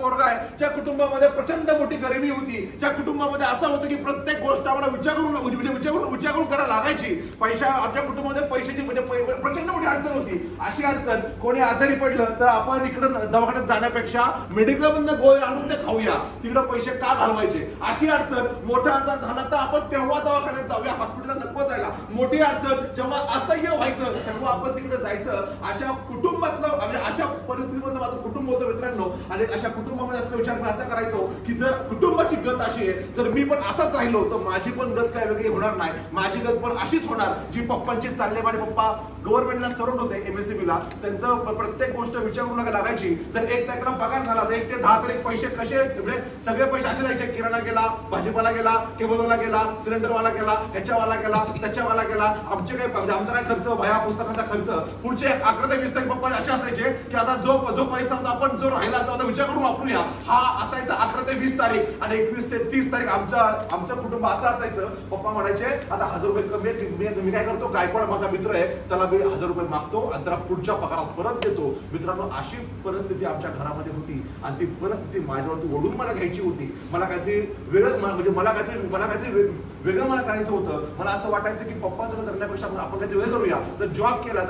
पोरगा आहे ज्या कुटुंबामध्ये प्रचंड मोठी गरिबी होती, ज्या कुटुंबामध्ये असं होतं की प्रत्येक गोष्ट आम्हाला विचारून करायला लागायची. पैसा आमच्या कुटुंबामध्ये पैशाची म्हणजे प्रचंड मोठी अडचण होती. अशी अडचण कोणी आजारी पडलं तर आपण इकडे दवाखान्यात जाण्यापेक्षा मेडिकलमधून गोळी आणून ते खाऊया, तिकडे पैसे का घालवायचे. अशी अडचण मोठा आजार झाला तर आपण तेव्हा दवाखान्यात जाऊया, हॉस्पिटलला नको जायला. मोठी अडचण जेव्हा असह्य व्हायचं तेव्हा आपण तिकडे जायचं. अशा कुटुंबातलं म्हणजे अशा परिस्थितीमधलं माझं कुटुंब होतं मित्रांनो. आणि अशा कुटुंबामध्ये असं विचार मी असा करायचो की जर कुटुंबाची गत अशी आहे, जर मी पण असाच राहिलो तर माझी पण गत काय वेगळी होणार नाही. माझी गत पण अशीच होणार जी पप्पांची चालले. माझे पप्पा गव्हर्नमेंटला सर्व्हंट होते, MSCB ला. त्यांचं प्रत्येक गोष्ट विचारून लागायची. जर 1 तारखेला पगार झाला तर 1 ते 10 तारीख पैसे कसे म्हणजे सगळे पैसे असे जायचे. किराणा गेला, भाजीपाला गेला, केबलवाला गेला, सिलेंडरवाला गेला, ह्याच्यावाला गेला, त्याच्यावाला गेला. आमचे काय म्हणजे आमचा काय खर्च, वह्या पुस्तकांचा खर्च पुढचे 11 ते 20 तारीख पप्पा असे असायचे की आता जो पैसा आपण जो राहिला तो आता विचार करून वापरूया. हा असायचा 11 ते 20 तारीख. आणि 21 ते 30 तारीख आमचं कुटुंब असं असायचं. पप्पा म्हणायचे आता 1000 रुपये कमी आहेत, मी काय करतो, गायकवाड माझा मित्र आहे, त्याला मी 1000 रुपये मागतो आणि त्याला पुढच्या पगारात परत देतो. मित्रांनो, अशी परिस्थिती आमच्या घरामध्ये होती आणि ती परिस्थिती माझ्यावरती ओढून मला घ्यायची होती. मला काहीतरी वेगळं म्हणजे मला काहीतरी वेगळं मला करायचं होतं. मला असं वाटायचं की पप्पा सगळं जगण्यापेक्षा आपण काहीतरी वेगळं करूया. तर जॉब केला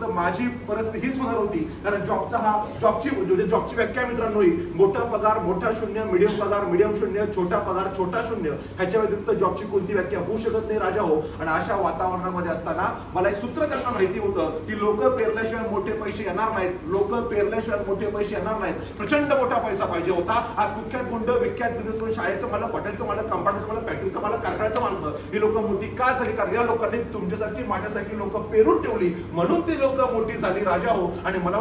तर माझी परिस्थिती हीच होणार होती. कारण जॉबची व्याख्या मित्रांनो ही मोठा पगार मोठा शून्य, मिडियम पगार मिडियम शून्य, छोटा पगार छोटा शून्य. ह्याच्या व्यतिरिक्त जॉबची कोणती व्याख्या होऊ शकत नाही राजा हो. आणि अशा वातावरणामध्ये असताना मला एक सूत्र त्यांना माहिती होतं की लोक पेरल्याशिवाय मोठे पैसे येणार नाहीत. लोक पेरल्याशिवाय मोठे पैसे येणार नाहीत. प्रचंड मोठा पैसा पाहिजे होता. आज कुख्यात गुंड, विख्यात बिझनेसमॅन, शाळेचं मला, हॉटेलचं मला, कंपाऊंडचं मला, फॅक्टरीचं मला, कारखान्याचं मालक, ही लोक मोठी का झाली? कारण या लोकांनी तुमच्यासारखी माझ्यासारखी लोक पेरून ठेवली म्हणून ती लोक मोठी झाली राजा हो. आणि मला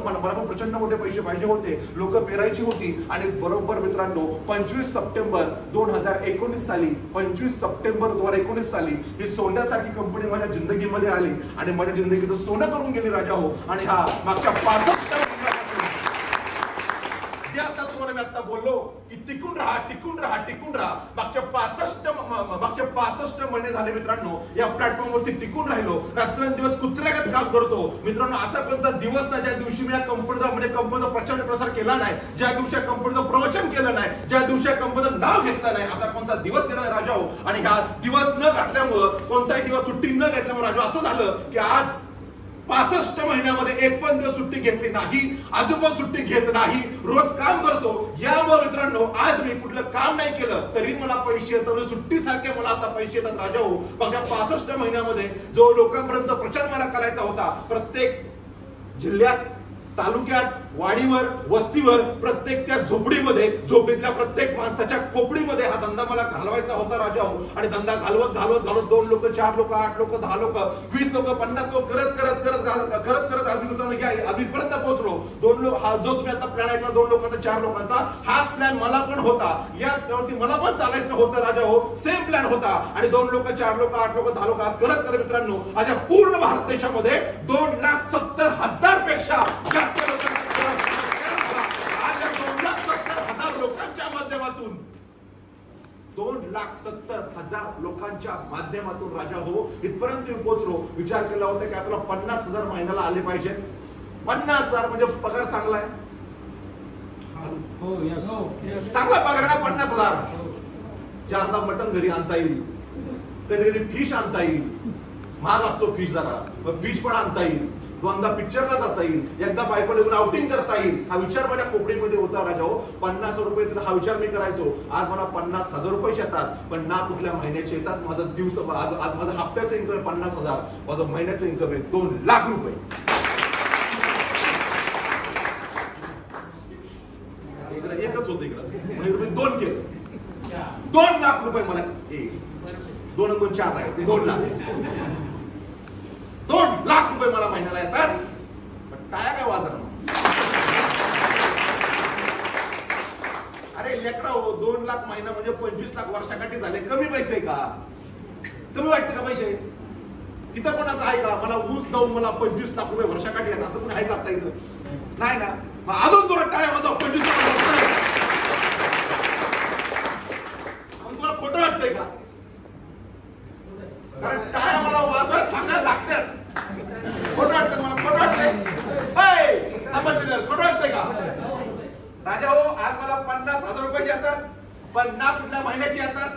पण प्रचंड मोठे पैसे पाहिजे होते. लोक पेरायची होती. आणि बरोबर मित्रांनो 25 सप्टेंबर 2019 साली 25 सप्टेंबर 2019 साली ही सोन्यासारखी कंपनी माझ्या जिंदगीमध्ये आली आणि माझ्या जिंदगीचं सोनं करून गेली राजा हो. आणि हा मागच्या 65 जे आता तुम्हाला मी आता बोललो की टिकून राहा टिकून राहा टिकून राहा, मागच्या 65 महिने झाले मित्रांनो या प्लॅटफॉर्मवरती टिकून राहिलो. रात्रंदिवस कुत्र्यागत काम करतो मित्रांनो. असा कोणता दिवस नाही ज्या दिवशी मी या कंपनीचा प्रचंड प्रसार केला नाही, ज्या दिवशी कंपनीचं प्रवचन केलं नाही, ज्या दिवशी कंपनीचं नाव घेतलं नाही, असा कोणता दिवस गेला नाही राजा हो. आणि हा दिवस न घातल्यामुळं, कोणताही दिवस सुट्टी न घेतल्यामुळे राजा असं झालं की आज 65 महिन्यामध्ये एक पण दिवस सुट्टी घेतली नाही, अजून सुट्टी घेत नाही, रोज काम करतो. यामुळे मित्रांनो आज मी कुठलं काम नाही केलं तरी मला पैसे येतात. सुट्टीसारखे मला आता पैसे येतात राजा हो. मग 65 महिन्यामध्ये जो लोकांपर्यंत प्रचार मला करायचा होता, प्रत्येक जिल्ह्यात, तालुक्यात, वाडीवर, वस्तीवर, प्रत्येक त्या झोपडीतल्या प्रत्येक माणसाच्या खोपडीमध्ये हा धंदा मला घालवायचा होता राजा हो. आणि धंदा घालवत 2 लोक 4 लोक 8 लोक 10 लोक 20 लोक 50 लोक करत आधीपर्यंत पोहोचलो. 2 लोक हा जो तुम्ही आता प्लॅन ऐकला 2 लोकांचा 4 लोकांचा, हाच प्लॅन मला पण होता. यावरती मला पण चालायचं होतं राजा हो. सेम प्लॅन होता. आणि 2 लोक 4 लोक 8 लोक 10 लोक आज करत मित्रांनो आज पूर्ण भारत देशामध्ये 2,70,000 पेक्षा जास्त लोकांच्या माध्यमातून 2,70,000 लोकांच्या माध्यमातून राजा हो इथपर्यंत पोहोचलो. विचार केला होता की आपल्याला 50,000 महिन्याला आले पाहिजे. 50,000 म्हणजे पगार चांगला आहे. चांगला पगार ना 50,000. जास्त मटण घरी आणता येईल, कधी कधी फिश आणता येईल, महाग असतो फिश जरा, फिश पण आणता येईल, 2दा पिक्चरला जाता येईल, एकदा बायकोला घेऊन आउटिंग करता येईल. हा विचार माझ्या खोपडीमध्ये होता राजा हो. 50 रुपये हा विचार मी करायचो. आज मला 50,000 रुपये येतात, पण ना कुठल्या महिन्याचे येतात. माझा दिवस आज माझं हप्त्याचं इन्कम आहे 50,000, माझं महिन्याचं इन्कम आहे 2 लाख रुपये. एकच होतं इकडं 2 केलं 2 लाख रुपये मला 2 आणि 2 4 आहे 2 लाख 2 लाख रुपये मला महिन्याला येतात. पण काय वाजणार. अरे लेकडा हो, 2 लाख महिना म्हणजे 25 लाख वर्षाकाठी झाले. कमी पैसे का? कमी वाटते का पैसे? तिथं पण असं आहे का मला ऊस जाऊन मला 25 लाख रुपये वर्षाकाठी येतात असं पण आहे का? इथं नाही ना. मग अजून जोरात टाळ्या वाजवा. 25 लाख तुम्हाला खोटं वाटतंय का? कारण टाळ्या मला वाजवायला सांगायला लागतात. खोटं वाटतं मला? खोटं वाटतंय? समजले खोटं वाटतंय का राजा हो? आज मला 50,000 रुपये येतात, पण ना कुठल्या महिन्याची येतात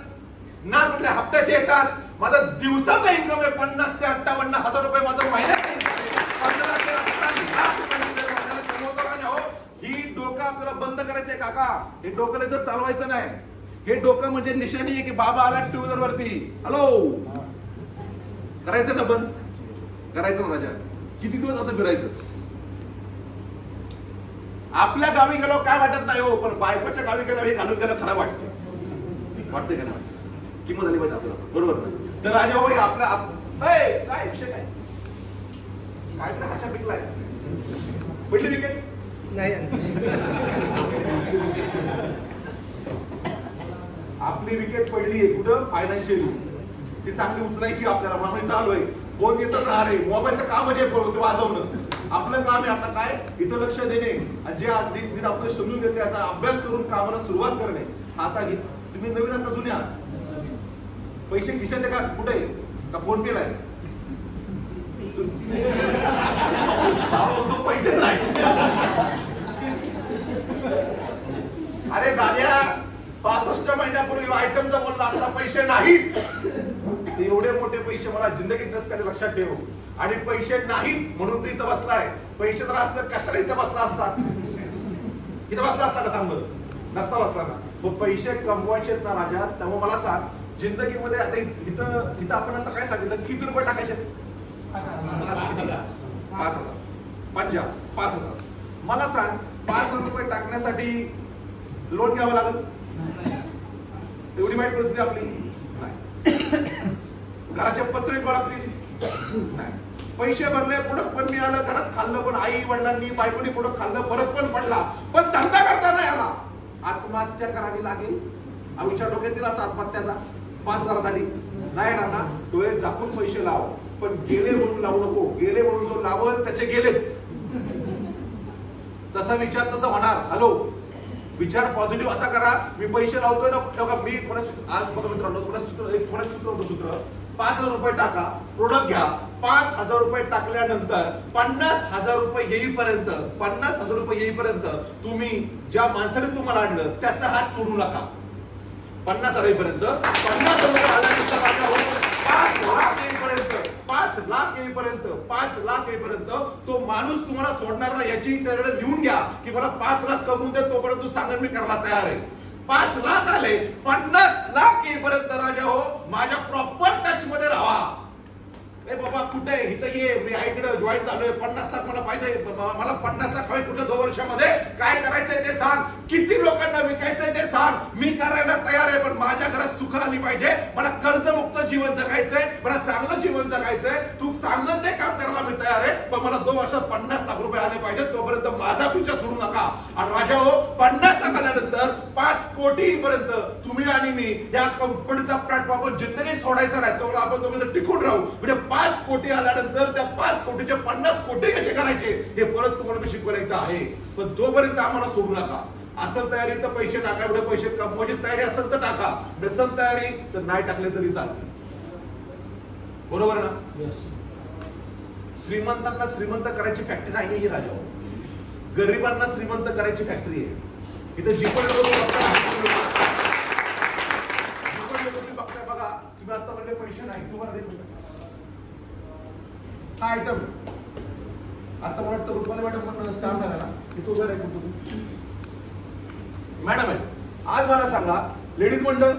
ना कुठल्या हप्त्याचे येतात. माझा दिवसाचा इन्कम आहे 50 ते 58,000 रुपये माझं महिन्याचं इन्कम आहे. 15 ते 18 लाख कमवतो राजा हो. ही डोकं आपल्याला बंद करायचंय काका. हे डोकं तर चालवायचं नाही. हे डोकं म्हणजे निशाणी आहे की बाबा आला टू व्हीलर वरती, हॅलो करायचं ना बंद, करायचं ना राजा. किती दिवस असं फिरायचं. आपल्या गावी गेलो काय वाटत नाही हो, पण बायकोच्या गावी गेलो हे घालून गेलं खराब वाटतं. वाटतंय का नाही वाटतं. किंमत झाली पाहिजे आपल्याला, बरोबर ना. तर राजा हो आपल्या काय विषय काय काय तर हाच्या पिकलाय पडली विकेट नाही. आपली विकेट पडली आहे कुठं फायनान्शियली, ती चांगली उचलायची आपल्याला. म्हणून इथं आलोय. फोन येतच राहणार. मोबाईलचं काम म्हणजे वाजवणं आपलं काम आहे. आता काय इथं लक्ष देणे, जे आपलं समजून घेते त्याचा अभ्यास करून कामाला सुरुवात करणे. आता तुम्ही नवीन आता जुन्या पैसे खिशात आहे का कुठे का फोन पेला आहे तो पैसेच नाही. अरे दाद्या 65 महिन्यापूर्वी आयटमचा बोलला असता पैसे नाहीत. एवढे मोठे पैसे मला जिंदगीत नसते लक्षात ठेव. आणि पैसे नाहीत म्हणून तू इथं बसलाय. पैसे तर असलं कशाला इथं बसला असता. इथं बसला असता का सांग बरं. नसता बसला ना. मग पैसे कमवायचे ना राजा. त्यामुळे मला सांग जिंदगीमध्ये आता इथं आपण आता काय सांगितलं किती रुपये टाकायचे. 5,000 5,000. मला सांग 5,000 रुपये टाकण्यासाठी लोन घ्यावं लागत. एवढी वाईट परिस्थिती आपली नाही. घराचे पत्रे लागतील नाही. पैसे भरले पुढं पण मिळालं, घरात खाल्लं पण, आई वडिलांनी बायकोनी पुढं खाल्लं, फरक पण पडला, पण धंदा करता नाही आला. आत्महत्या करावी लागेल. आमच्या डोक्यात दिला आत्महत्याचा 5,000साठी नाही येणार ना. डोळे झाकून पैसे लाव, पण गेले म्हणून लावू नको. गेले म्हणून जो लावल त्याचे गेलेच. तसा विचार तसा होणार. हॅलो विचार पॉझिटिव्ह असा करा. मी पैसे लावतोय ना, मी आज बघा मित्रांनो सूत्र 5,000 रुपये टाका, प्रोडक्ट घ्या. 5,000 रुपये टाकल्यानंतर 50,000 रुपये येईपर्यंत 50,000 रुपये येईपर्यंत तुम्ही ज्या माणसाने तुम्हाला आणलं त्याचा हात सोडू नका. 50,000 येईपर्यंत 50,000 रुपये आल्यानंतर 5 लाख येईपर्यंत 5 लाख येईपर्यंत तो माणूस तुम्हाला सोडणार ना याची त्याकडे लिहून घ्या की मला 5 लाख कमवून दे. तोपर्यंत तू सांगा मी करायला तयार आहे. 5 लाख आले 50 लाख येईपर्यंत राजा हो माझ्या प्रॉपर टच मध्ये राहा. ए बाबा कुठे इथं ये, मी आईकडे जॉईन झालोय. 50 लाख मला पाहिजे. मला 50 लाख हवे पुढच्या 2 वर्षामध्ये. काय करायचंय ते सांग. किती लोकांना विकायचंय ते सांग. मी करायला तयार आहे, पण माझ्या घरात सुख आली पाहिजे. मला कर्जमुक्त जीवन जगायचंय, मला चांगलं जीवन जगायचंय. तू सांगत ते काम करायला मी तयार आहे, पण मला 2 वर्षात 50 लाख रुपये आले पाहिजे. तोपर्यंत माझा पिच्छा सोडू नका. आणि राजा हो 50 लाख आल्यानंतर 5 कोटी पर्यंत तुम्ही आणि मी या कंपनीचा प्लॅटफॉर्म जिंदगी सोडायचा नाही. तोपर्यंत आपण दोघं टिकून राहू. म्हणजे 5 कोटी आल्यानंतर त्या 5 कोटीचे 50 कोटी कसे करायचे हे परत तुम्हाला मी शिकवायचं आहे. पण तोपर्यंत आम्हाला सोडू नका. असेल तयारी तर पैसे टाका. एवढे पैसे कमवायची तयारी असेल तर टाका. नसेल तयारी तर नाही टाकले तरी चालते. बरोबर ना. श्रीमंतांना श्रीमंत करायची फॅक्टरी नाही ही राजा. गरिबांना श्रीमंत करायची फॅक्टरी आहे. इथं जिपण बघताय बघा. तुम्ही आता म्हणले पैसे नाही तुम्हाला हा आयटम आता मला वाटतं रुपाली मॅडम पण स्टार झाला ना की तो जर आहे मॅडम आहे. आज मला सांगा लेडीज मंडळ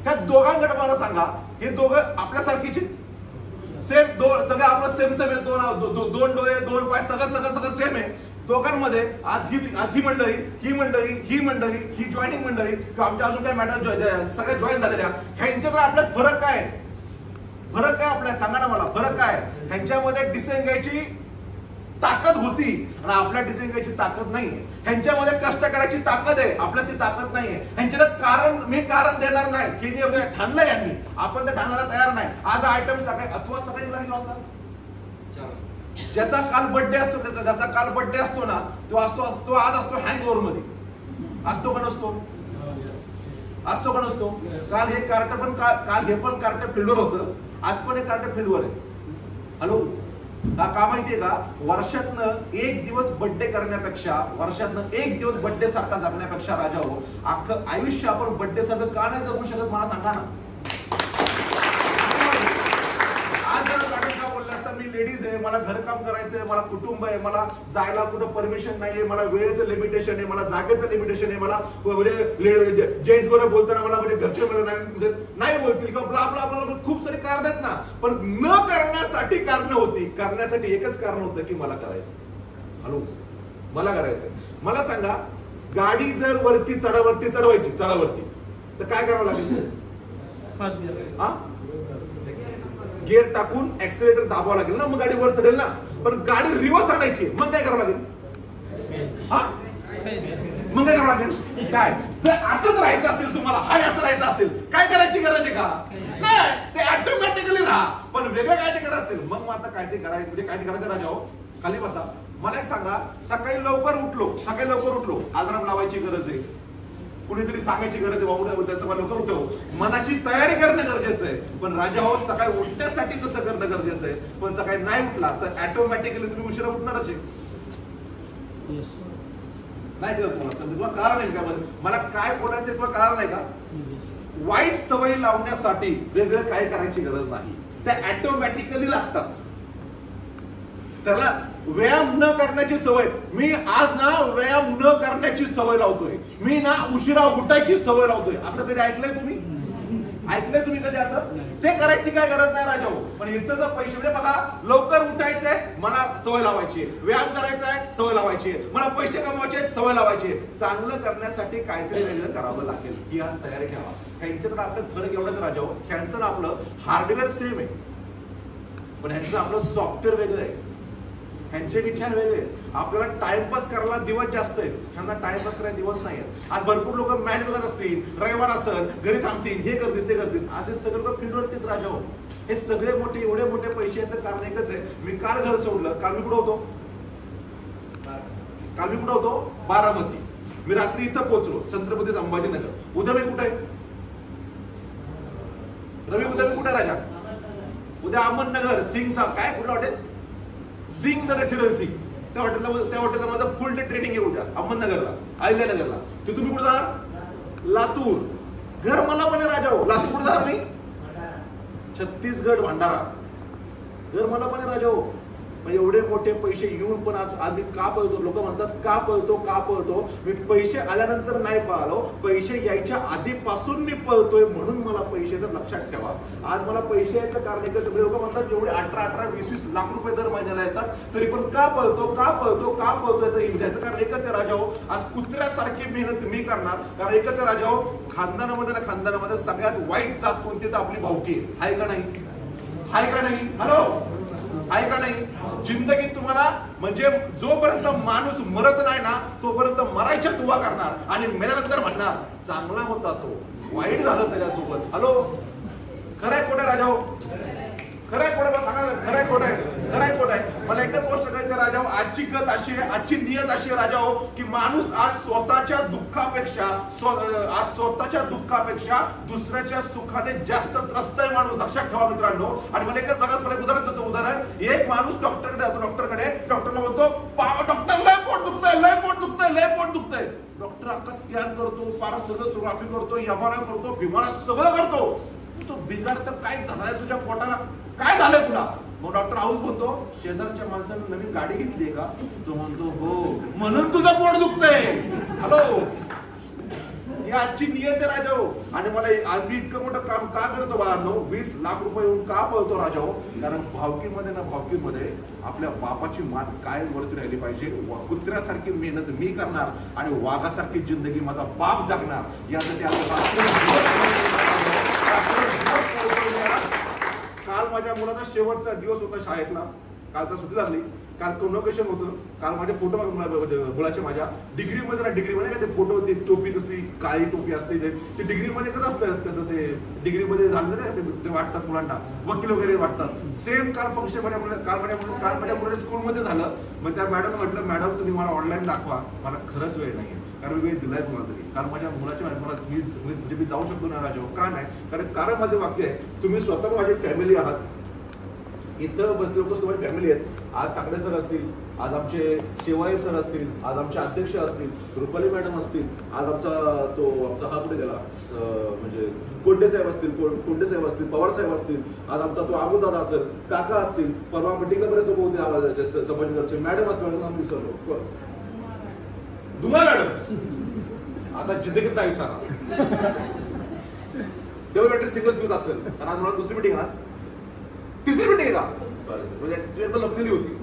ह्या दोघांकडे मला सांगा. हे दोघं आपल्यासारखीचे सेम सगळं आपलं सेम आहे. दोन डोळे 2 पाय सगळं सेम आहे. दोघांमध्ये आज ही मंडळी ही जॉईनिंग मंडळी किंवा आमच्या अजून काय मॅडम सगळ्या जॉईन झालेल्या ह्यांच्याकडे आपल्यात फरक काय आपल्या सांगा ना मला. फरक काय. ह्यांच्यामध्ये डिसिजन घ्यायची ताकद होती आणि आपल्या डिसिजन घ्यायची ताकद नाहीये. ह्यांच्यामध्ये कष्ट करायची ताकद आहे, आपल्यात ती ताकद नाहीये. ह्यांच्याकडे मी कारण देणार नाही की जे ठाणलं यांनी आपण ते ठाणायला तयार नाही. आज आयटम सकाळी अथवा सकाळी किती वाजता 4 वाजता. ज्याचा काल बर्थडे असतो ज्याचा काल बर्थडे असतो ना तो आज असतो हँगओव्हर मध्ये. असतो का नसतो. काल हे कार्ट पण काल हे पण कार्ट फील्डवर होतं. आज पण हे कार्ट फील्डवर आहे. हॅलो का माहितीये का, वर्षातनं एक दिवस बर्थडे करण्यापेक्षा, वर्षातनं एक दिवस बर्थडे सारखा जगण्यापेक्षा राजा हो, अख्खं आयुष्य आपण बर्थडे सारखं का नाही जगू शकत मला सांगा ना. मी लेडीज आहे, मला घरकाम करायचंय, मला कुटुंब आहे, मला जायला कुठं परमिशन नाहीये, मला वेळेचं लिमिटेशन आहे, मला जागेचं लिमिटेशन आहे, मला म्हणजे जेंट्स बरोबर बोलताना मला म्हणजे घरचे म्हणजे नाही बोलतील किंवा ब्ला ब्ला ब्ला खूप सारे कारण आहेत ना. पण न करण्यासाठी कारण होती, करण्यासाठी एकच कारण होतं की मला करायचं. हॅलो, मला करायचंय. मला सांगा, गाडी जर वरती चढवायची चढावरती तर काय करावं लागेल? गिअर टाकून ऍक्सिलेटर दाबावं लागेल ना, मग गाडी वर चढेल ना. पण गाडी रिव्हर्स आणायची, मग काय करावं लागेल? मग काय करावं लागेल? काय जर असंच राहायचं असेल, तुम्हाला हाय असं राहायचं असेल, काय करायची गरज आहे का? नाही, ते ऑटोमॅटिकली राहा. पण वेगळं काय ते करत असेल, मग आता काय ते करायचं, म्हणजे काय ते करायचं राजा हो. खाली बसा. मला एक सांगा, सकाळी लवकर उठलो, अलार्म लावायची गरज आहे, कुणीतरी सांगायची गरज आहे, बाबू त्याचं मला लवकर उठव, मनाची तयारी करणं गरजेचं आहे. पण राजा हो, सकाळी उठण्यासाठी तसं करणं गरजेचं आहे. पण सकाळी नाही उठला तर ऑटोमॅटिकली तुम्ही उशिरा उठणारच आहे. नाही करत तुला कारण नाही का? मला काय बोलायचं तुला कारण नाही का? वाईट सवय लावण्यासाठी वेगळं काय करायची गरज नाही, त्या ऑटोमॅटिकली लागतात. त्याला व्यायाम न करण्याची सवय, मी आज ना व्यायाम न करण्याची सवय लावतोय, मी ना उशिरा उठायची सवय लावतोय. असं कधी ऐकलंय तुम्ही? ऐकलंय तुम्ही कधी असं? ते करायची काय गरज नाही राजा. पण इथं जर पैसे म्हणजे बघा, लवकर उठायचंय मला सवय लावायची, व्यायाम करायचा आहे सवय लावायची, मला पैसे कमवायचे सवय लावायची. चांगलं करण्यासाठी काहीतरी वेगळं करावं लागेल, ही आज तयारी ठेवा. ह्यांच्या तर आपलं फरक एवढंच राजा हो, ह्यांचं आपलं हार्डवेअर सेम आहे, पण ह्यांचं आपलं सॉफ्टवेअर वेगळं आहे. ह्यांचे विचार वेगळे. आपल्याला टाइमपास करायला दिवस जास्त आहेत, त्यांना टाइमपास करायला दिवस नाही आहेत. आज भरपूर लोक मॅच बघत असतील, रविवार असेल, घरी थांबतील, हे करतील ते करतील. आज हे सगळे लोक फील्डवरतीच राजा हो. हे सगळे मोठे एवढे मोठे पैशाचं कारण एकच आहे, मी काल घर सोडलं. काल मी कुठं होतो? बारामती. मी रात्री इथं पोहोचलो, छत्रपती संभाजीनगर. उद्या मी कुठे आहे? रवी, उद्या मी कुठे राजा? उद्या अहमदनगर, सिंग काय कुठलं हॉटेल? Singh the residency. त्या हॉटेलला माझं फुल डे ट्रेनिंग आहे उद्या अहमदनगरला, अहिल्यानगरला. तर तुम्ही कुठे जाणार? लातूर. घर मला पण राजा हो. लातूर कुठे जाणार मी? छत्तीसगड, भंडारा. घर मला पण राजा हो. म्हणजे एवढे मोठे पैसे येऊन पण आज मी का पळतो? लोक म्हणतात का पळतो? मी पैसे आल्यानंतर नाही पळालो, पैसे यायच्या आधीपासून मी पळतोय, म्हणून मला पैसे. तर लक्षात ठेवा, आज मला पैसे यायचं कारण एकच. लोक म्हणतात एवढे 18, 20 लाख रुपये दर महिन्याला येतात, तरी पण का पळतो याचं कारण एकच आहे राजा हो. आज कुत्र्यासारखी मेहनत मी करणार, कारण एकच आहे राजा हो. खानदानामध्ये सगळ्यात वाईट जात कोणती? तर आपली भावकी आहे का नाही? हॅलो, आहे का नाही? जिंदगीत तुम्हाला म्हणजे जोपर्यंत माणूस मरत नाही ना, तोपर्यंत मरायच्या दुवा करणार आणि मेल्यानंतर म्हणणार चांगला होता तो, वाईट झालं त्याच्यासोबत. हॅलो, खरंय खोटं राजा हो? खरंय खोटं सांगा, खरंय खोटं? मला एकच गोष्ट करायचं राजा हो, आजची गत अशी आहे, आजची नियत अशी आहे राजा हो, की माणूस आज स्वतःच्या दुःखापेक्षा दुसऱ्याच्या सुखाने जास्त त्रस्त आहे माणूस. लक्षात ठेवा मित्रांनो. आणि मला एकच बघा, मला उदाहरण देतो. एक माणूस डॉक्टरकडे जातो, डॉक्टरला म्हणतो डॉक्टर लय पोट दुखतंय. डॉक्टर अख्खा स्कॅन करतो, फार सगळं सोनोग्राफी करतो, एमआरआय करतो, बिमारा सगळं करतो. तो बिघाड काय झालाय तुझ्या पोटाला? काय झालंय तुला? मग डॉक्टर हाऊस म्हणतो शेजारच्या माणसाने नवीन गाडी घेतलीये का? तो म्हणतो हो, म्हणून तुझं पोट दुखतंय. हॅलो, ही आजची नियत आहे राजा हो. आणि मला आज मी इतकं मोठं काम का करतो बाळांनो? 20 लाख रुपये येऊन का पळतो राजा हो? कारण भावकीमध्ये आपल्या बापाची मान काय वरती राहिली पाहिजे. कुत्र्यासारखी मेहनत मी करणार आणि वाघासारखी जिंदगी माझा बाप जगणार, यासाठी काल माझ्या मुलाचा शेवटचा दिवस होता शाळेतला. काल तर सुट्टी लागली, काल कन्व्होकेशन होतं. काल माझे फोटो मुलाचे माझ्या डिग्रीमध्ये काय ते फोटो, ते टोपी कसली काळी टोपी असते, ते डिग्रीमध्ये कसं असतं त्याचं, ते डिग्रीमध्ये झालं ना ते वाटतात मुलांना, वकील वगैरे वाटतात. सेम काल फंक्शन काल माझ्या मुलाच्या स्कूलमध्ये झालं. मग त्या मॅडम म्हटलं, मॅडम तुम्ही मला ऑनलाईन दाखवा, मला खरंच वेळ नाही, कारण वेळ दिलाय तुम्हाला तरी. कारण माझ्या मुलाच्या मी जाऊ शकतो ना राजा? का नाही? कारण माझं वाक्य आहे, तुम्ही स्वतः माझी फॅमिली आहात, इथं बसले लोक माझी फॅमिली आहेत. आज काकडे सर असतील, आज आमचे शेवाळे सर असतील, आज आमचे अध्यक्ष असतील, रुपाली मॅडम असतील, आज आमचा हा कुठे गेला म्हणजे कोंडे साहेब असतील, पवार साहेब असतील, आज आमचा तो अबुदादा असेल, काका असतील, परवा मिटिंगला बरेच लोक होते संभाजीनगरचे, मॅडम असतील, आम्ही विसरलो दुमा मॅडम आता जिंदगीत नाही सांगा तेव्हा सिंगल पिऊन असेल. कारण आज मला दुसरी मिटिंग, आज तिसरी मिटिंग का सॉरी म्हणजे तू एकदा लपलेली होती,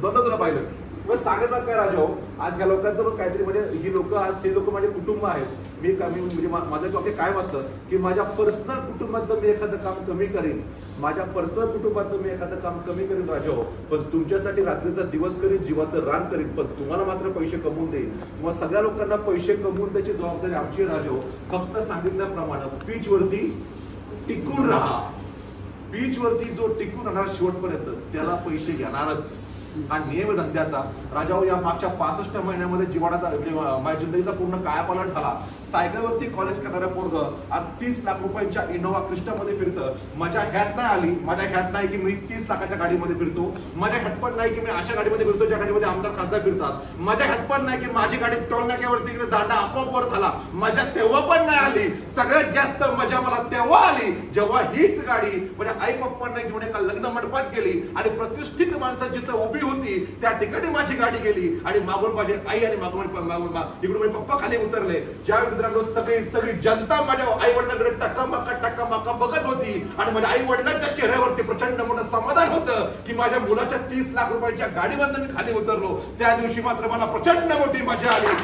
दोनदा तुला पाहिलं. मग सांगत काय राजा हो, आज ह्या लोकांचं पण काहीतरी म्हणजे ही लोक, आज हे लोक माझे कुटुंब आहेत. मी म्हणजे माझं वाक्य कायम असतं की माझ्या पर्सनल कुटुंबातलं मी एखादं काम कमी करीन, माझ्या पर्सनल कुटुंबातलं मी एखादं काम कमी करीन राजा हो, पण तुमच्यासाठी रात्रीचा दिवस करीन, जीवाचं रान करीन, पण तुम्हाला मात्र पैसे कमवून देईन. मग सगळ्या लोकांना पैसे कमवून त्याची जबाबदारी आमची राजा हो. फक्त सांगितल्याप्रमाणे पीच वरती टिकून राहा. पीच वरती जो टिकून राहणार शेवटपर्यंत त्याला पैसे घेणारच. हा नियम धंद्याचा राजा हो. या मागच्या 65 महिन्यामध्ये जीवनाचा माझ्या जिंदगीचा पूर्ण कायापालट झाला. सायकलवरती कॉलेज करणाऱ्या पोरगं आज 30 लाख रुपयांच्या इनोव्हा क्रिस्टामध्ये फिरतं. माझ्या ह्यात नाही आली, माझ्या ह्यात नाही की मी 30 लाखाच्या गाडीमध्ये फिरतो, माझ्या ह्यात पण नाही की मी अशा गाडीमध्ये फिरतो ज्या गाडीमध्ये आमदार खासदार फिरतात, माझ्या ह्यात पण नाही की माझी गाडी टोल नाक्यावरती दांडा आपोआप वर झाला, माझ्या तेव्हा पण नाही आली. सगळ्यात जास्त मजा मला तेव्हा आली जेव्हा हीच गाडी माझ्या आई पप्पांना घेऊन एका लग्न मंडपात गेली आणि प्रतिष्ठित माणसं जिथं उभी होती त्या ठिकाणी माझी गाडी गेली आणि मागून माझी आई आणि मागून इकडून माझे पप्पा खाली उतरले. ज्या मित्रांनो सगळी जनता माझ्या आई वडिलांकडे टक्का बघत होती आणि माझ्या आई वडिलांच्या चेहऱ्यावरती प्रचंड मोठं समाधान होतं की माझ्या मुलाच्या 30 लाख रुपयांच्या गाडीमधून मी खाली उतरलो. त्या दिवशी मात्र मला प्रचंड मोठी मजा आली.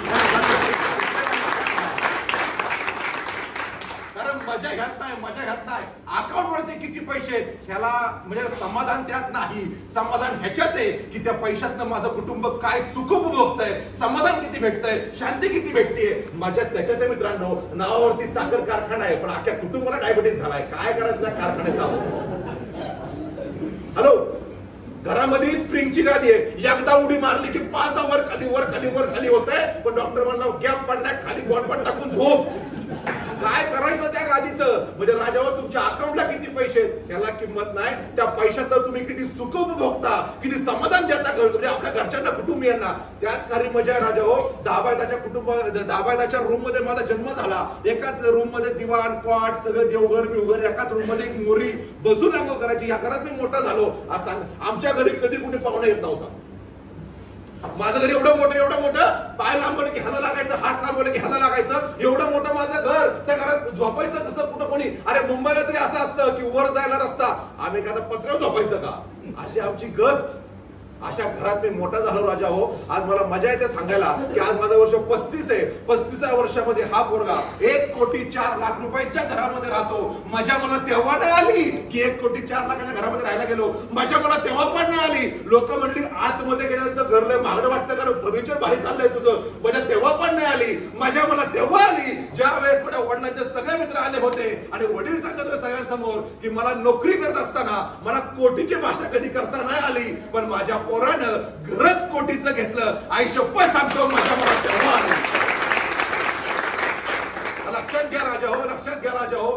मजा घ्यात नाही अकाउंट वरती किती पैसे आहेत ह्याला म्हणजे समाधान त्यात नाही. समाधान ह्याच्यात आहे की त्या पैशातनं माझं कुटुंब काय सुख उपभोगतंय, समाधान किती भेटतंय, शांती किती भेटतेय. माझ्या त्याच्यात मित्रांनो नावावरती साखर कारखाना आहे पण अख्ख्या कुटुंबाला डायबिटीज झालाय. काय करायचं त्या कारखान्याचा. हॅलो, घरामध्ये स्प्रिंगची गादी आहे, एकदा उडी मारली की 5दा वर खाली होतंय, पण डॉक्टर म्हणला गॅप पडलाय, खाली बॉटपट टाकून झोप. काय करायचं त्या गादीचं. म्हणजे राजावर तुमच्या अकाउंटला किती पैसे आहेत याला किंमत नाही. त्या पैशात तुम्ही किती सुख उपभोगता, किती समाधान देता म्हणजे आपल्या घरच्यांना, कुटुंबियांना. त्यात खरी मजा आहे राजा हो. 10 बाय 10 रूम मध्ये माझा जन्म झाला. एकाच रूम मध्ये दिवाण कॉट सगळं देवघर बिवघर, एकाच रूम मध्ये एक मोरी बसून अंघोळ करायची. या घरात मी मोठा झालो. आज सांग आमच्या घरी कधी कुठे पाहुणा येत नव्हता. माझं घर एवढं मोठं, पाय लांबवलं की ह्याला लागायचं, हात लांबवलं की ह्याला लागायचं. एवढं मोठं माझं घर, त्या घरात झोपायचं कसं कुठं कोणी. अरे मुंबईला तरी असं असतं की वर जायला रस्ता, आम्ही का पत्र्यावर झोपायचं का, अशी आमची गत. अशा घरात मी मोठा झालो राजा हो. आज मला मजा येते सांगायला की आज माझं वर्ष 35 आहे. 35व्या वर्षामध्ये हा पोरगा 1,04,00,000 रुपयांच्या घरामध्ये राहतो. मजा मला तेव्हा नाही आली की 1,04,00,000 लाखाच्या घरामध्ये राहायला गेलो. मजा मला तेव्हा पण नाही आली. लोक म्हणली आतमध्ये गेल्यानंतर घर लय महागडं वाटतं का, फर्निचर भारी चाललंय तुझं. मजा तेव्हा पण नाही आली. मजा मला तेव्हा आली ज्या वेळेस माझ्या वडिलांचे सगळे मित्र आले होते आणि वडील सांगत होते सगळ्यांसमोर की मला नोकरी करत असताना मला कोटीची भाषा कधी करता नाही आली, पण माझ्या पोरानं घरच कोटीचं घेतलं. आई शप्पथ सांगतो माझ्या मला तेव्हा आली. लक्षात घ्या राजा हो.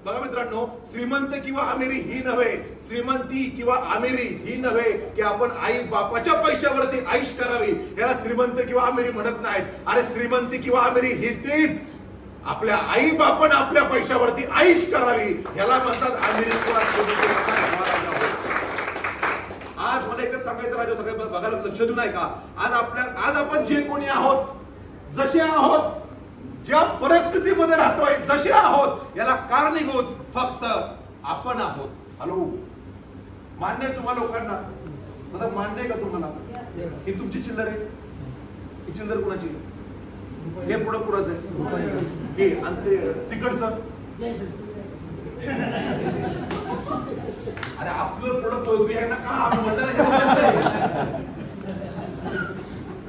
बघा मित्रांनो, श्रीमंत किंवा अमिरी ही नव्हे, श्रीमंती किंवा अमिरी ही नव्हे की आपण आई बापाच्या पैशावरती आईश करावी. याला श्रीमंत किंवा अमिरी म्हणत नाहीत. अरे श्रीमंती किंवा अमिरी ही तीच आपल्या आई बापानं आपल्या पैशावरती आईश करावी, याला म्हणतात अमिरी किंवा श्रीमंती. आज मला एकच सांगायचं राजा, सगळे बघायला लक्ष देऊ नाही का. आज आपण जे कोणी आहोत, जसे आहोत, ज्या परिस्थितीमध्ये राहतोय, जसे आहोत, याला कारणीभूत फक्त आपण आहोत. हॅलो, मान्य आहे तुम्हाला लोकांना? आता मान्य आहे का तुम्हाला ही तुमची चिल्लर आहे? ही चिल्लर कोणाची? हे पुढं पुढंच आहे हे आणि ते तिकडचं. अरे आपलं पुढं आहे ना का म्हणलं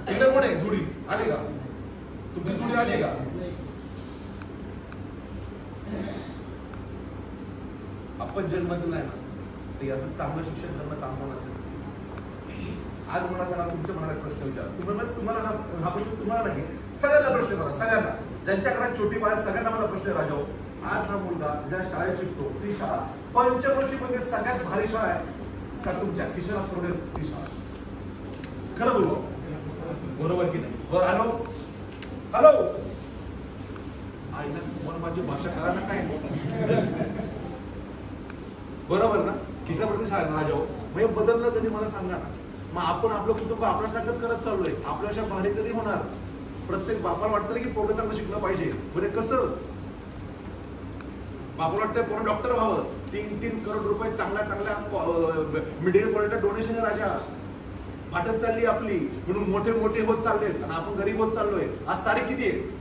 चिल्लर कोण आहे? जुडी आली का? तुमची जुडी आली का? आपण जन्मातून आहे ना, तर याचं चांगलं शिक्षण करणं कामाचं. आज मला सांगा, तुमच्या मनाला प्रश्न विचार. तुम्हाला हा प्रश्न तुम्हाला नाही, सगळ्यांना प्रश्न करा. सगळ्यांना, ज्यांच्या घरात छोटी बाळ, सगळ्यांना मला प्रश्न राजा हो. आज हा मुलगा ज्या शाळेत शिकतो ती शाळा पंचक्रोशीमध्ये सगळ्यात भारी शाळा आहे. का तुमच्या खिशाला थोडे खिशा? खरं बोलू बरोबर की नाही? बरं हॅलो हॅलो आईला तुम्हाला माझी भाषा करा ना काय बरोबर ना? खिशावरती सांगा राजा हो म्हणजे बदललं कधी मला सांगा ना. मग आपण आपलं कुटुंब आपल्यासारखंच करत चाललोय. आपल्यापेक्षा भारी कधी होणार? प्रत्येक बापाला वाटतं की पोरं चांगलं शिकलं पाहिजे. म्हणजे कसं बापाला वाटतं पोरं डॉक्टर व्हावं. 3-3 करोड रुपये चांगल्या मेडिकल कॉलेजला डोनेशन आहे राजा. फाटत चालली आपली म्हणून मोठे मोठे होत चाललेत आणि आपण गरीब होत चाललोय. आज तारीख किती आहे?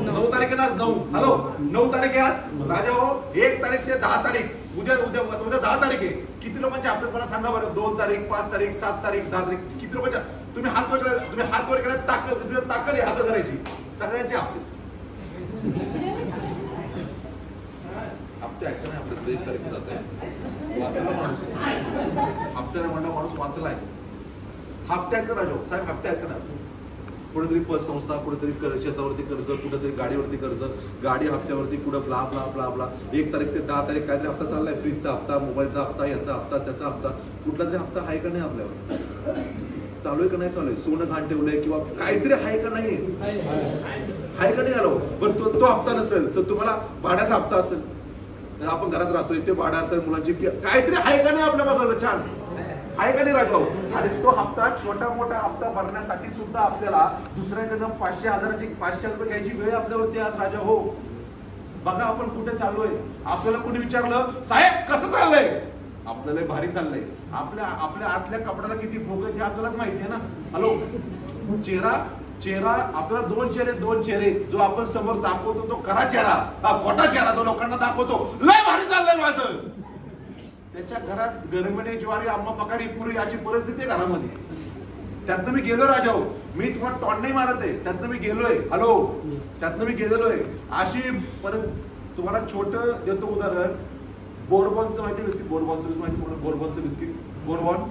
9 तारीख आहे ना आज. 9 हॅलो 9 तारीख आहे आज राजा हो. 1 तारीख ते 10 तारीख उद्या 10 तारीख आहे. किती लोकांच्या हप्त्यात मला सांगा बरं? 2 तारीख 5 तारीख 7 तारीख 10 तारीख किती लोकांच्या? तुम्ही हात वर केला ताकद आहे हात करायची सगळ्यांचे हप्ते. हप्ते ऐकता नाही आपल्याकडे 1 तारीख जात आहे वाचला माणूस. हप्त्याने म्हणला माणूस वाचलाय. हप्ते आहेत का राजा साहेब? हप्ते आहेत का ना? कुठेतरी पतसंस्था, कुठेतरी शेतावरती कर्ज, कुठेतरी गाडीवरती कर्ज, गाडी हप्त्यावरती कुठं ब्ला ब्ला ब्ला ब्ला. 1 तारीख ते 10 तारीख काहीतरी हप्ता चाललाय. फ्रीजचा हप्ता, मोबाईलचा हप्ता, याचा हप्ता, त्याचा हप्ता. कुठला तरी हप्ता आहे का नाही आपल्यावर? चालू आहे का नाही चालू आहे? सोनं घाण ठेवलंय किंवा काहीतरी आहे का नाही? आहे का नाही? आलो बरं तो हप्ता नसेल तर तुम्हाला भाड्याचा हप्ता असेल. आपण घरात राहतोय ते भाडा असेल, मुलांची फी काहीतरी आहे का नाही आपल्या बाजूला? छान आहे का नाही राजा? आणि तो हप्ता छोटा मोठा हप्ता भरण्यासाठी सुद्धा आपल्याला दुसऱ्याकडनं 500 रुपये घ्यायची वेळ आपल्यावरती आज राजा हो. बघा आपण कुठे चाललोय. आपल्याला कोणी विचारलं साहेब कसं चाललंय? आपल्याला भारी चाललंय. आपल्या आतल्या कपड्याला किती भोग आहेत हे आपल्यालाच माहिती आहे ना. हॅलो चेहरा आपल्याला 2 चेहरे जो आपण समोर दाखवतो तो खरा चेहरा, खोटा चेहरा तो लोकांना दाखवतो. लय भारी चाललंय माझं. त्याच्या घरात गरमणे ज्वारी आंबा पकारी पुरी याची परिस्थिती आहे घरामध्ये. त्यातनं मी गेलो राजा हो. मी तुम्हाला टॉन नाही मारत आहे. त्यातनं मी गेलोय. हॅलो त्यातनं मी गेलेलो आहे. अशी परत तुम्हाला छोटं देतो उदाहरण. बोरबॉनचं माहिती बिस्किट? बोरबॉनचं बिस्किट माहिती? कोण बोरबॉनचं बिस्किट? बोरबॉन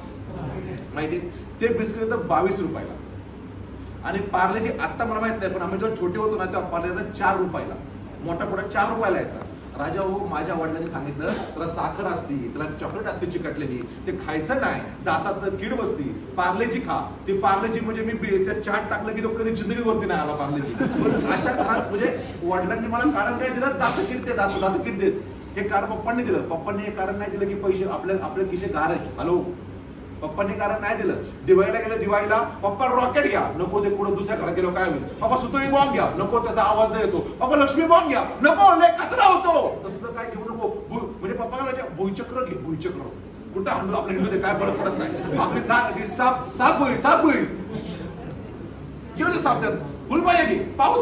माहिती? ते बिस्किट येतं 22 रुपयाला. आणि पार्लेची आत्ता मला माहित नाही पण आम्ही जेव्हा छोटे होतो ना तेव्हा पार्लेचा 4 रुपयाला. मोठा पुढे 4 रुपयाला यायचा. राजा हो माझ्या वडिलांनी सांगितलं त्याला साखर असती, त्याला चॉकलेट असते चिकटलेली, ते खायचं नाही, दातात कीड बसती, पार्लेजी खा. ते पार्लेजी म्हणजे मी त्यात चहात टाकलं की तो कधी जिंदगीवरती नाही आला पार्लेजी. पण अशा घरात म्हणजे वडिलांनी मला कारण काय दिलं? दात किडते, दात किडते. हे कारण पप्पांनी दिलं. पप्पांनी हे कारण नाही दिलं की पैसे आपले खिशे गार आहेत. हॅलो पप्पांनी कारण नाही दिलं. दिवाळीला गेलं, दिवाळीला पप्पा रॉकेट घ्या, नको ते पुढे दुसऱ्या घरात गेलो काय होईल. पप्पा सुतळी बॉम्ब घ्या, नको त्याचा आवाज नाही येतो. पप्पा लक्ष्मी बॉम्ब घ्या, नको लय कचरा होतो. तसं काय घेऊ नको. म्हणजे पप्पा भुईचक्र घे, भुईचक्र कुठं हांडू आपल्या हिंदू काय फरक पडत नाही. आपली साप भुई घेऊ दे. साप त्यात फुल पाहिजे की पाऊस